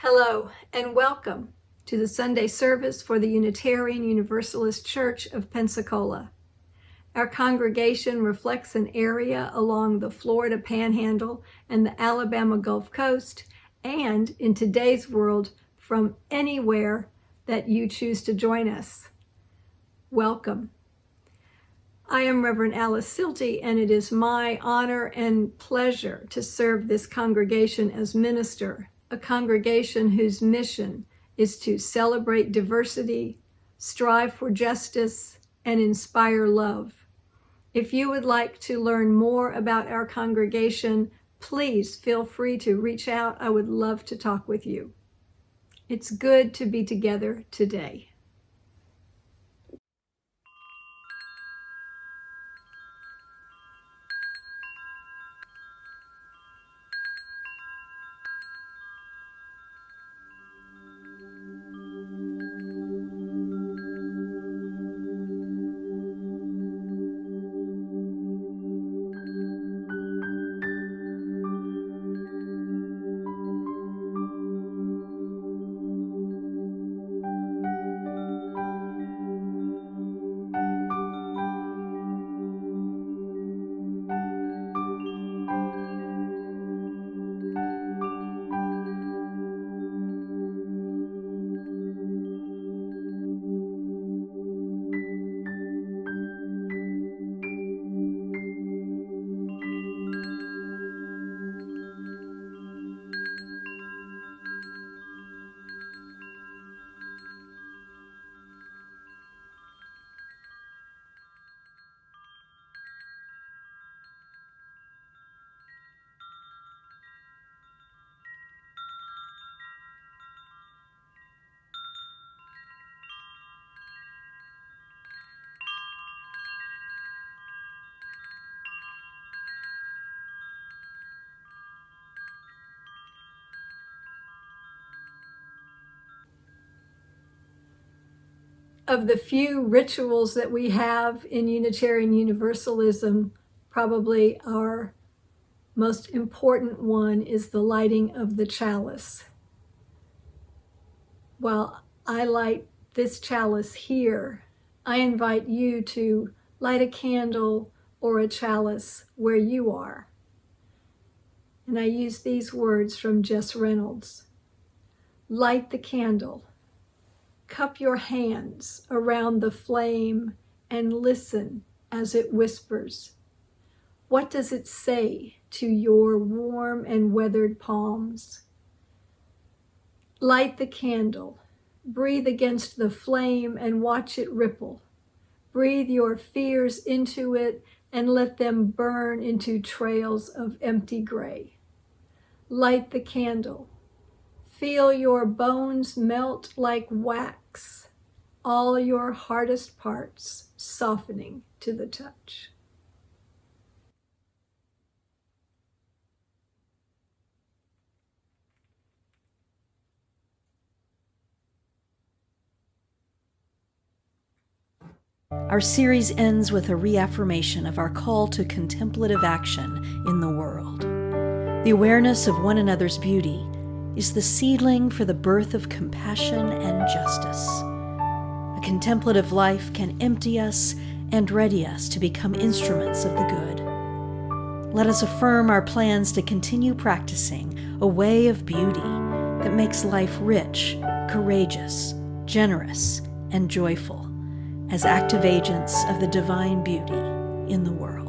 Hello and welcome to the Sunday service for the Unitarian Universalist Church of Pensacola. Our congregation reflects an area along the Florida Panhandle and the Alabama Gulf Coast, and in today's world, from anywhere that you choose to join us. Welcome. I am Reverend Alice Syltie, and it is my honor and pleasure to serve this congregation as minister, a congregation whose mission is to celebrate diversity, strive for justice, and inspire love. If you would like to learn more about our congregation, please feel free to reach out. I would love to talk with you. It's good to be together today. Of the few rituals that we have in Unitarian Universalism, probably our most important one is the lighting of the chalice. While I light this chalice here, I invite you to light a candle or a chalice where you are. And I use these words from Jess Reynolds. Light the candle. Cup your hands around the flame and listen as it whispers. What does it say to your warm and weathered palms? Light the candle. Breathe against the flame and watch it ripple. Breathe your fears into it and let them burn into trails of empty gray. Light the candle. Feel your bones melt like wax, all your hardest parts softening to the touch. Our series ends with a reaffirmation of our call to contemplative action in the world. The awareness of one another's beauty is the seedling for the birth of compassion and justice. A contemplative life can empty us and ready us to become instruments of the good. Let us affirm our plans to continue practicing a way of beauty that makes life rich, courageous, generous, and joyful as active agents of the divine beauty in the world.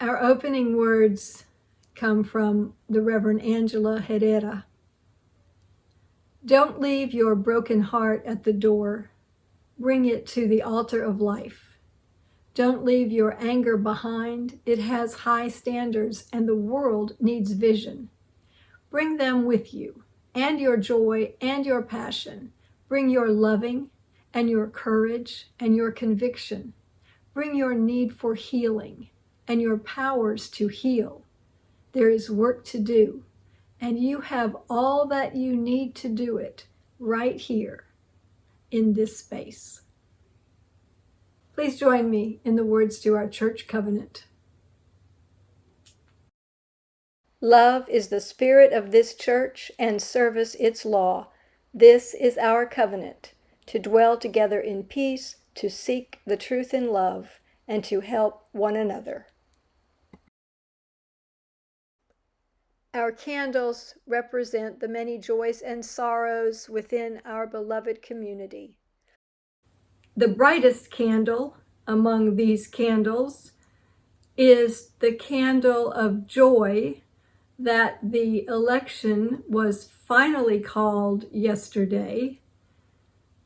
Our opening words come from the Reverend Angela Herrera. Don't leave your broken heart at the door. Bring it to the altar of life. Don't leave your anger behind. It has high standards and the world needs vision. Bring them with you, and your joy and your passion. Bring your loving and your courage and your conviction. Bring your need for healing and your powers to heal. There is work to do, and you have all that you need to do it right here in this space. Please join me in the words to our church covenant. Love is the spirit of this church and service its law. This is our covenant, to dwell together in peace, to seek the truth in love, and to help one another. Our candles represent the many joys and sorrows within our beloved community. The brightest candle among these candles is the candle of joy that the election was finally called yesterday,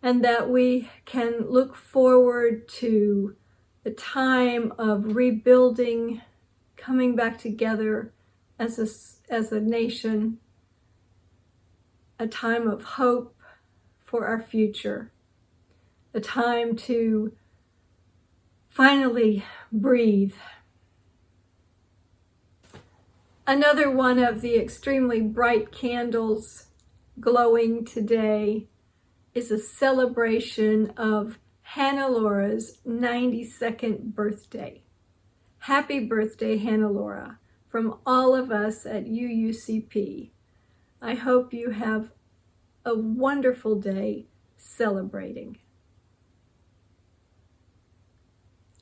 and that we can look forward to a time of rebuilding, coming back together as a nation, a time of hope for our future, a time to finally breathe. Another one of the extremely bright candles glowing today is a celebration of Hannah Laura's 92nd birthday. Happy birthday, Hannah Laura, from all of us at UUCP. I hope you have a wonderful day celebrating.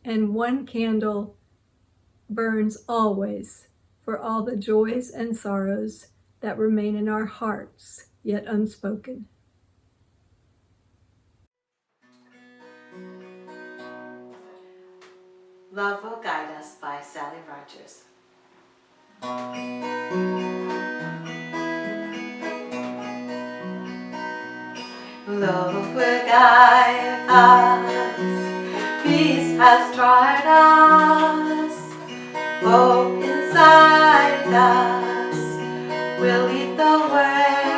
And one candle burns always for all the joys and sorrows that remain in our hearts, yet unspoken. Love Will Guide Us by Sally Rogers. Love will guide us, peace has tried us, hope inside us will lead the way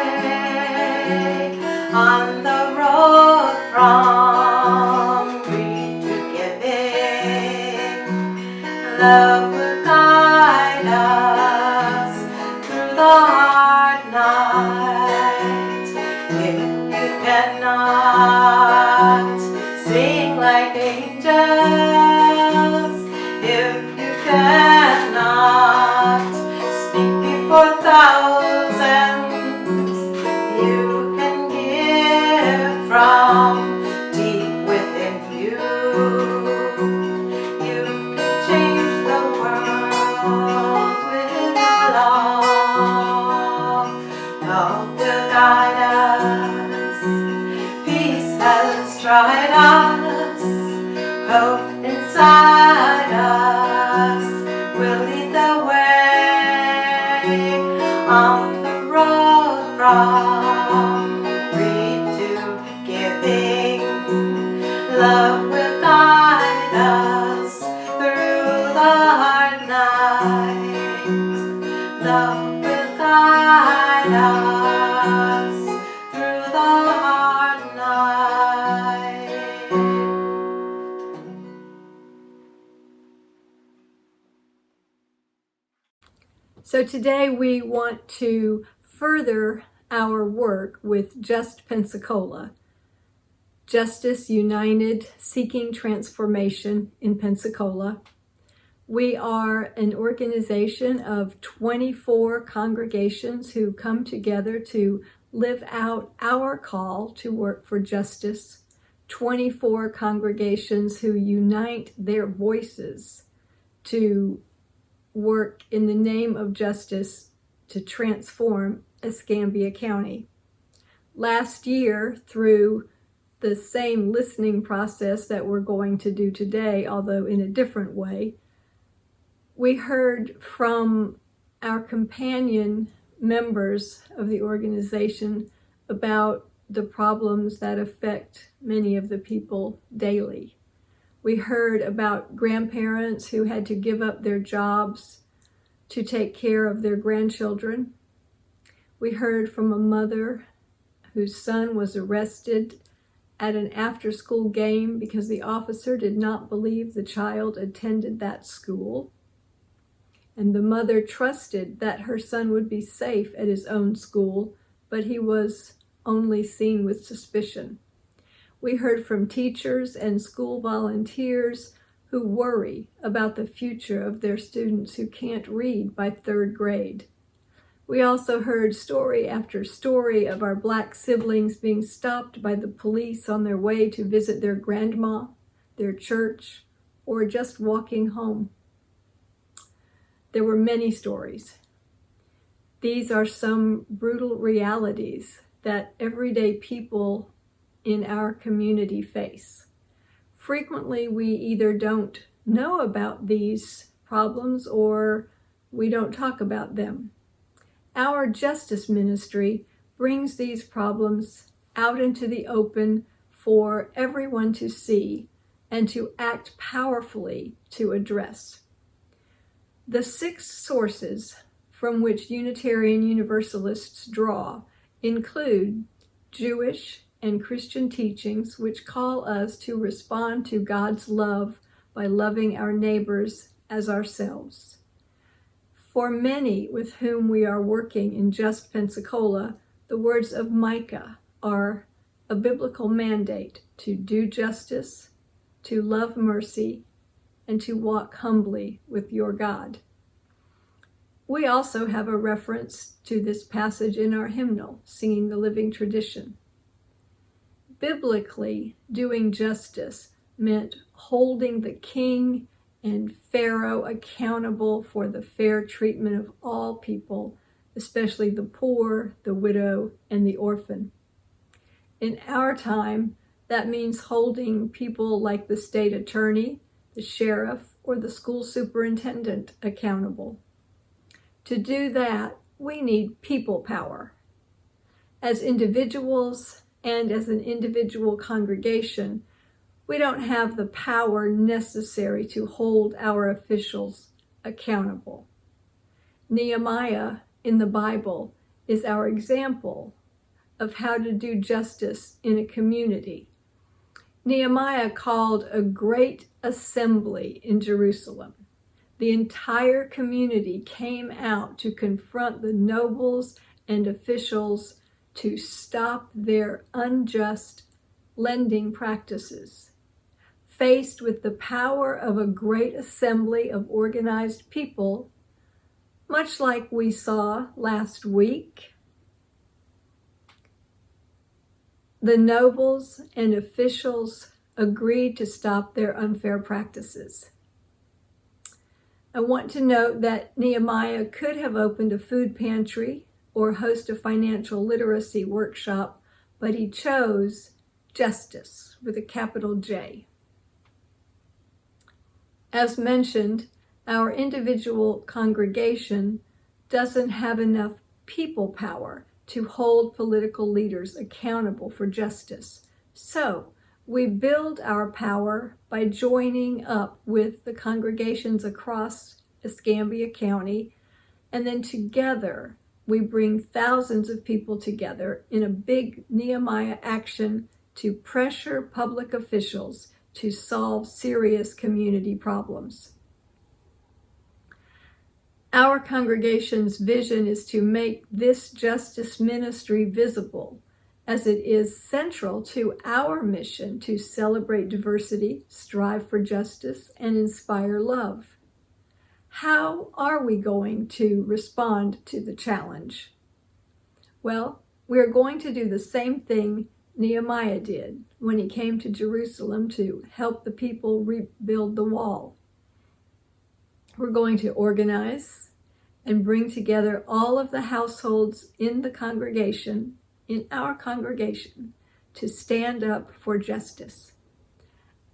on the road from greed to giving. Love will guide us through the hard night. If you cannot sing like angels, if you cannot speak before thousands, you can give from deep within you. You can change the world with your love. Love will guide us. Peace has tried us. Hope inside us will lead the way on the road from greed to giving. Love will guide us through the hard night. Love will guide us through the hard night. So today we want to further our work with JUST Pensacola, Justice United Seeking Transformation in Pensacola. We are an organization of 24 congregations who come together to live out our call to work for justice, 24 congregations who unite their voices to work in the name of justice to transform Escambia County. Last year, through the same listening process that we're going to do today, although in a different way, We heard from our companion members of the organization about the problems that affect many of the people daily. We heard about grandparents who had to give up their jobs to take care of their grandchildren. We heard from a mother whose son was arrested at an after-school game because the officer did not believe the child attended that school. And the mother trusted that her son would be safe at his own school, but he was only seen with suspicion. We heard from teachers and school volunteers who worry about the future of their students who can't read by 3rd grade. We also heard story after story of our Black siblings being stopped by the police on their way to visit their grandma, their church, or just walking home. There were many stories. These are some brutal realities that everyday people in our community face. Frequently, we either don't know about these problems or we don't talk about them. Our justice ministry brings these problems out into the open for everyone to see and to act powerfully to address. The 6 sources from which Unitarian Universalists draw include Jewish and Christian teachings which call us to respond to God's love by loving our neighbors as ourselves. For many with whom we are working in JUST Pensacola, the words of Micah are a biblical mandate to do justice, to love mercy, and to walk humbly with your God. We also have a reference to this passage in our hymnal, Singing the Living Tradition. Biblically, doing justice meant holding the king and Pharaoh accountable for the fair treatment of all people, especially the poor, the widow, and the orphan. In our time, that means holding people like the state attorney, the sheriff, or the school superintendent accountable. To do that, we need people power. As individuals and as an individual congregation, we don't have the power necessary to hold our officials accountable. Nehemiah in the Bible is our example of how to do justice in a community. Nehemiah called a great assembly in Jerusalem. The entire community came out to confront the nobles and officials to stop their unjust lending practices. Faced with the power of a great assembly of organized people, much like we saw last week, the nobles and officials agreed to stop their unfair practices. I want to note that Nehemiah could have opened a food pantry or host a financial literacy workshop, but he chose justice with a capital J. As mentioned, our individual congregation doesn't have enough people power to hold political leaders accountable for justice. So we build our power by joining up with the congregations across Escambia County, and then together we bring thousands of people together in a big Nehemiah action to pressure public officials to solve serious community problems. Our congregation's vision is to make this justice ministry visible, as it is central to our mission to celebrate diversity, strive for justice, and inspire love. How are we going to respond to the challenge? Well, we are going to do the same thing Nehemiah did when he came to Jerusalem to help the people rebuild the wall. We're going to organize and bring together all of the households in the congregation, in our congregation, to stand up for justice.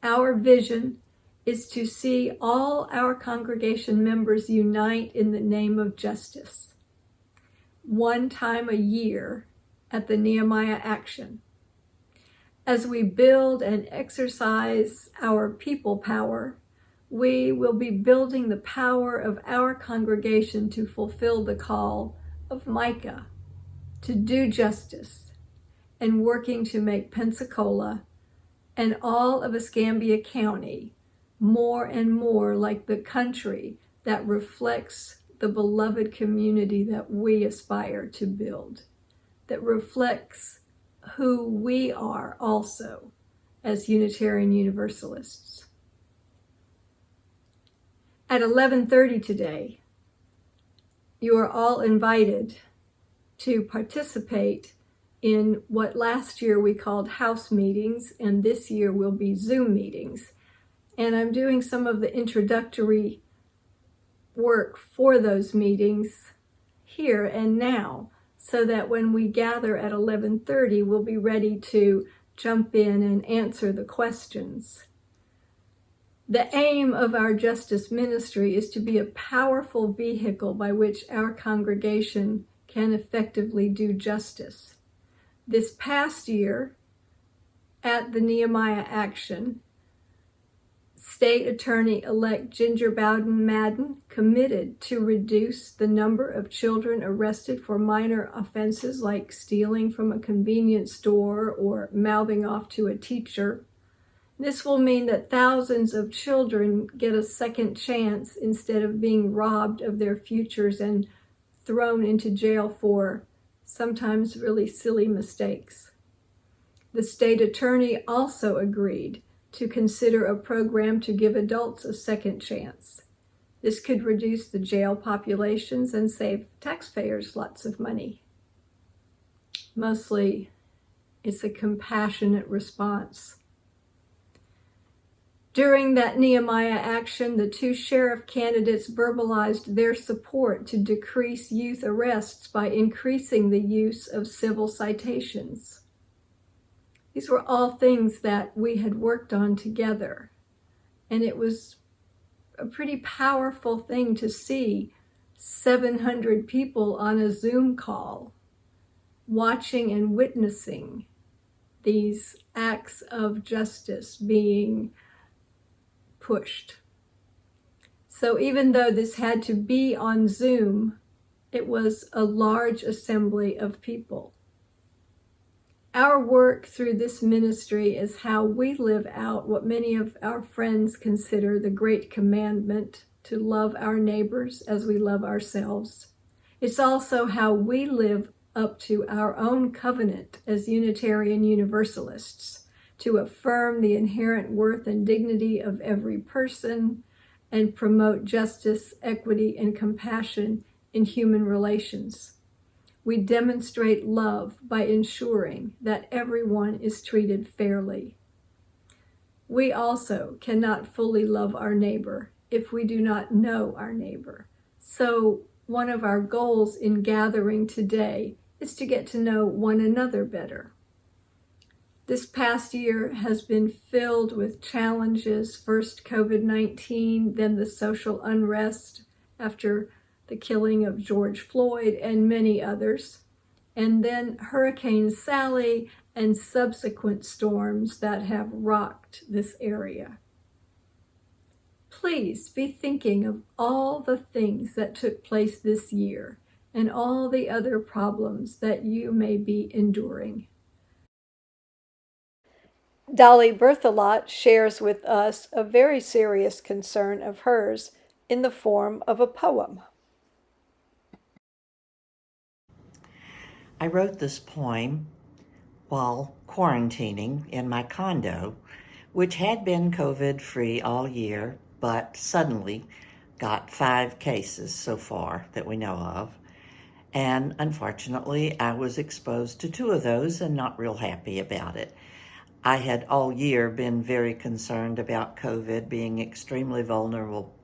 Our vision is to see all our congregation members unite in the name of justice, one time a year at the Nehemiah Action. As we build and exercise our people power, we will be building the power of our congregation to fulfill the call of Micah to do justice and working to make Pensacola and all of Escambia County more and more like the country that reflects the beloved community that we aspire to build, that reflects who we are also as Unitarian Universalists. At 11:30 today, you are all invited to participate in what last year we called house meetings, and this year will be Zoom meetings. And I'm doing some of the introductory work for those meetings here and now, so that when we gather at 11:30, we'll be ready to jump in and answer the questions. The aim of our justice ministry is to be a powerful vehicle by which our congregation can effectively do justice. This past year, at the Nehemiah Action, State Attorney-elect Ginger Bowden Madden committed to reduce the number of children arrested for minor offenses like stealing from a convenience store or mouthing off to a teacher. This will mean that thousands of children get a second chance instead of being robbed of their futures and thrown into jail for sometimes really silly mistakes. The state attorney also agreed to consider a program to give adults a second chance. This could reduce the jail populations and save taxpayers lots of money. Mostly, it's a compassionate response. During that Nehemiah Action, the two sheriff candidates verbalized their support to decrease youth arrests by increasing the use of civil citations. These were all things that we had worked on together, and it was a pretty powerful thing to see 700 people on a Zoom call watching and witnessing these acts of justice being pushed. So even though this had to be on Zoom, it was a large assembly of people. Our work through this ministry is how we live out what many of our friends consider the great commandment to love our neighbors as we love ourselves. It's also how we live up to our own covenant as Unitarian Universalists, to affirm the inherent worth and dignity of every person and promote justice, equity, and compassion in human relations. We demonstrate love by ensuring that everyone is treated fairly. We also cannot fully love our neighbor if we do not know our neighbor. So one of our goals in gathering today is to get to know one another better. This past year has been filled with challenges, first COVID-19, then the social unrest after the killing of George Floyd and many others, and then Hurricane Sally and subsequent storms that have rocked this area. Please be thinking of all the things that took place this year and all the other problems that you may be enduring. Dolly Berthelot shares with us a very serious concern of hers in the form of a poem. I wrote this poem while quarantining in my condo, which had been COVID-free all year, but suddenly got 5 cases so far that we know of. And unfortunately, I was exposed to 2 of those and not real happy about it. I had all year been very concerned about COVID, being extremely vulnerable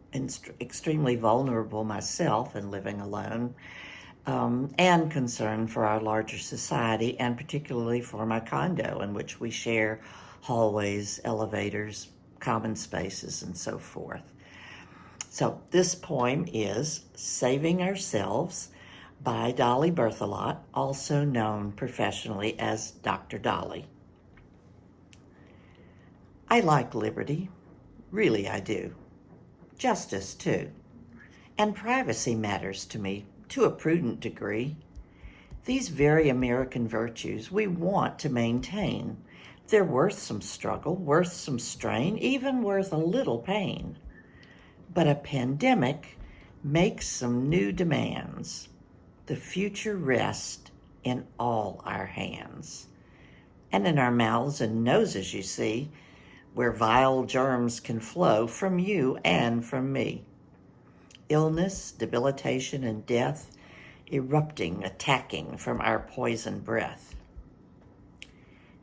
myself and living alone. And concern for our larger society, and particularly for my condo, in which we share hallways, elevators, common spaces and so forth. So this poem is Saving Ourselves by Dolly Berthelot, also known professionally as Dr. Dolly. I like liberty, really I do. Justice too. And privacy matters to me to a prudent degree. These very American virtues we want to maintain. They're worth some struggle, worth some strain, even worth a little pain. But a pandemic makes some new demands. The future rests in all our hands. And in our mouths and noses, you see, where vile germs can flow from you and from me. Illness, debilitation, and death erupting, attacking from our poison breath.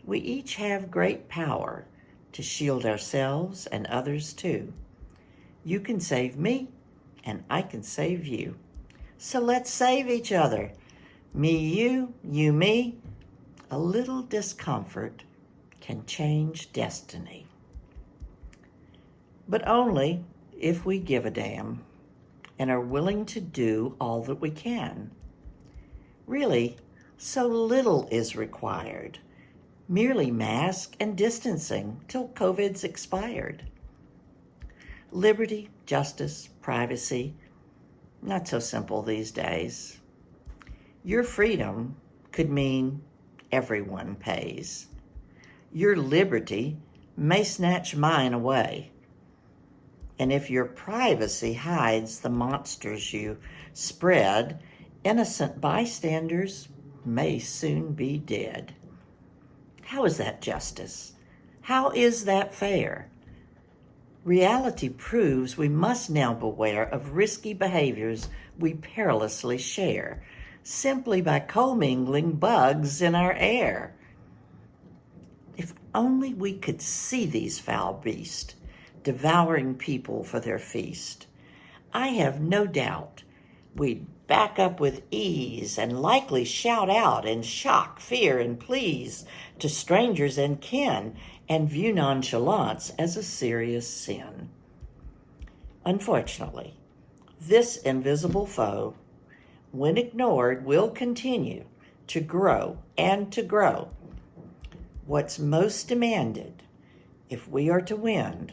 We each have great power to shield ourselves and others too. You can save me, and I can save you. So let's save each other. Me, you, me. A little discomfort can change destiny. But only if we give a damn and are willing to do all that we can. Really, so little is required. Merely mask and distancing till COVID's expired. Liberty, justice, privacy, not so simple these days. Your freedom could mean everyone pays. Your liberty may snatch mine away. And if your privacy hides the monsters you spread, innocent bystanders may soon be dead. How is that justice? How is that fair? Reality proves we must now beware of risky behaviors we perilously share, simply by commingling bugs in our air. If only we could see these foul beasts, devouring people for their feast. I have no doubt we'd back up with ease and likely shout out in shock, fear, and pleas to strangers and kin and view nonchalance as a serious sin. Unfortunately, this invisible foe, when ignored, will continue to grow and to grow. What's most demanded, if we are to win,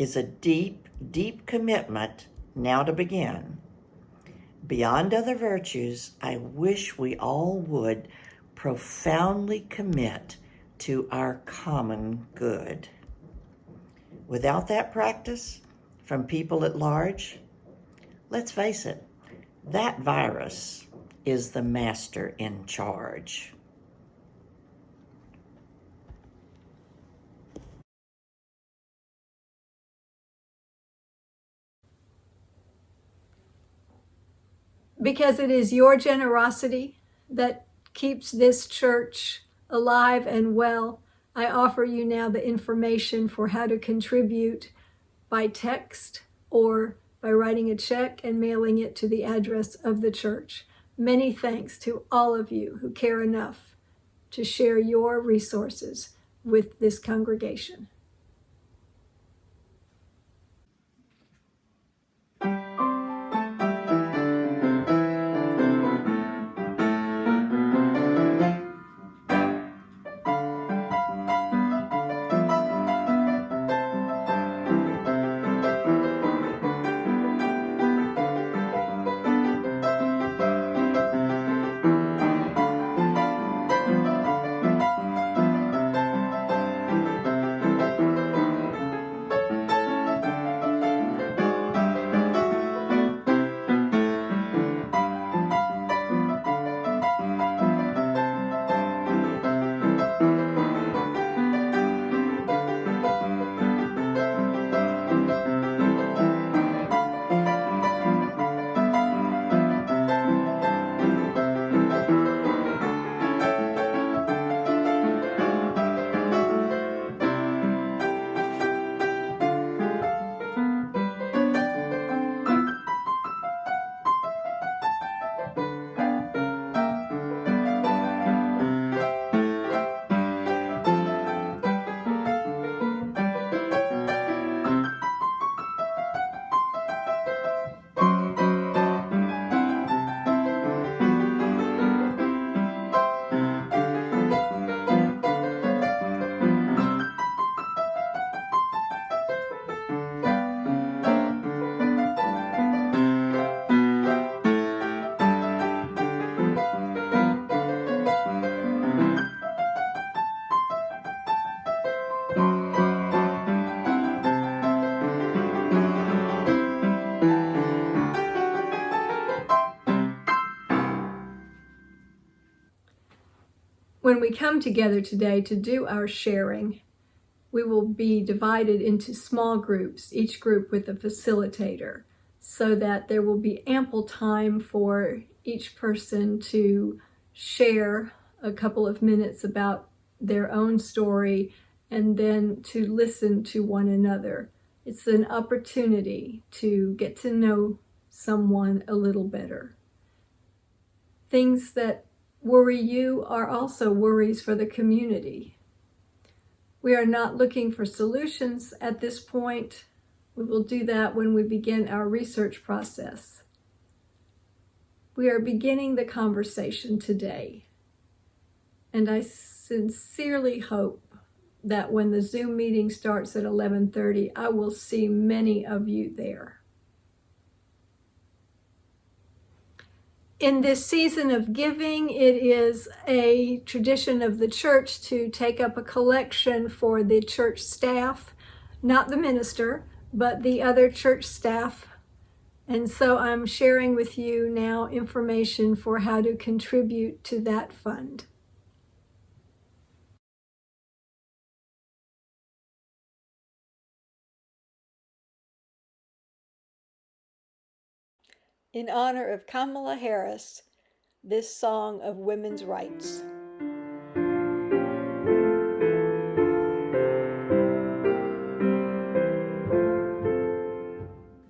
is a deep, deep commitment now to begin. Beyond other virtues, I wish we all would profoundly commit to our common good. Without that practice from people at large, let's face it, that virus is the master in charge. Because it is your generosity that keeps this church alive and well, I offer you now the information for how to contribute by text or by writing a check and mailing it to the address of the church. Many thanks to all of you who care enough to share your resources with this congregation. When we come together today to do our sharing, we will be divided into small groups, each group with a facilitator, so that there will be ample time for each person to share a couple of minutes about their own story and then to listen to one another. It's an opportunity to get to know someone a little better. Things that worry you are also worries for the community. We are not looking for solutions at this point. We will do that when we begin our research process. We are beginning the conversation today, and I sincerely hope that when the Zoom meeting starts at 11:30, I will see many of you there. In this season of giving, it is a tradition of the church to take up a collection for the church staff, not the minister, but the other church staff. And so I'm sharing with you now information for how to contribute to that fund. In honor of Kamala Harris, this song of women's rights.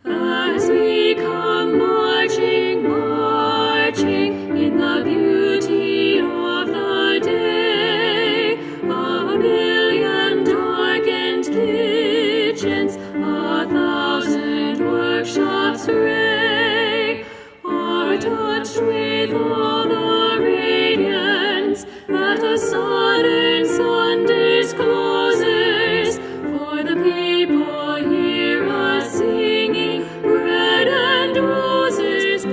As we come marching, marching in the beauty of the day, a million darkened kitchens, 1,000 workshops ray, are touched with all the radiance that a southern sun discloses. For the people hear us singing, bread and roses,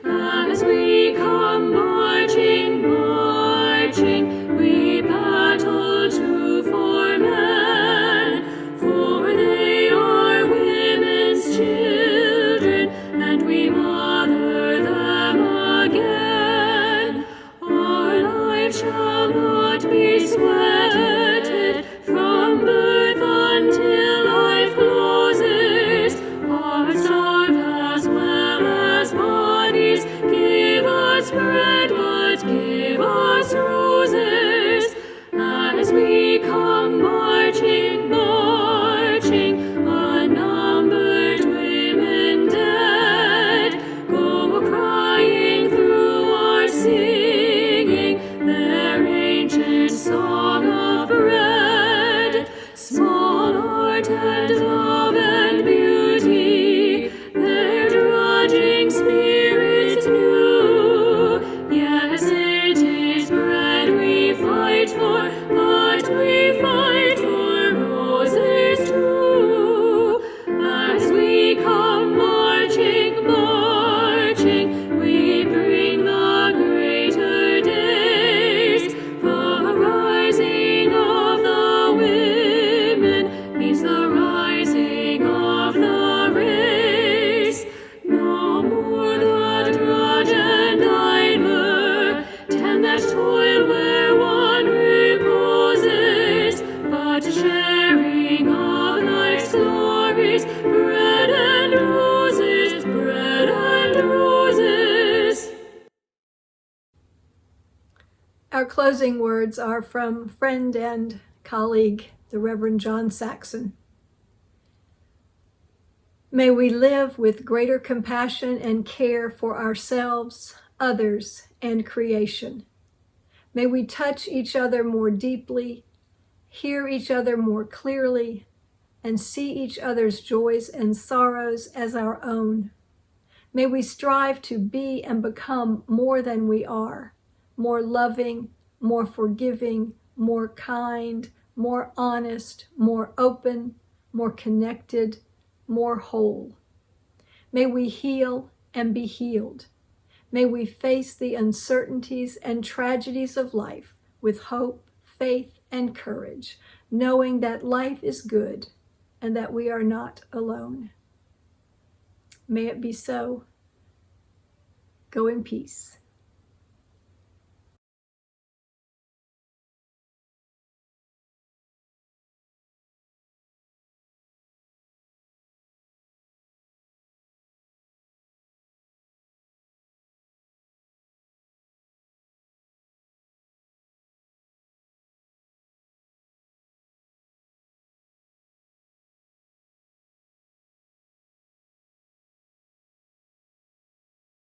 as we come marching, marching, we battle too for men, for they are women's children, and we mother them again. Our life shall not be sweated from birth until life closes. Hearts starve as well as bodies. Give us bread, but give us roses. As we come marching, marching, unnumbered women dead go crying through our singing their ancient song of bread. Small art and love and beauty, their drudging spirits new. Yes, it is bread we fight for, but we fight for roses too. As we come marching, marching, we bring the greater days. The rising of the women means the rising of the race. No more the drudge and idler tend that toil where one reposes, but sharing of life's glories, bread and roses, bread and roses. Our closing words are from friend and colleague, the Reverend John Saxon. May we live with greater compassion and care for ourselves, others, and creation. May we touch each other more deeply, hear each other more clearly, and see each other's joys and sorrows as our own. May we strive to be and become more than we are, more loving, more forgiving, more kind, more honest, more open, more connected, more whole. May we heal and be healed. May we face the uncertainties and tragedies of life with hope, faith, and courage, knowing that life is good and that we are not alone. May it be so. Go in peace.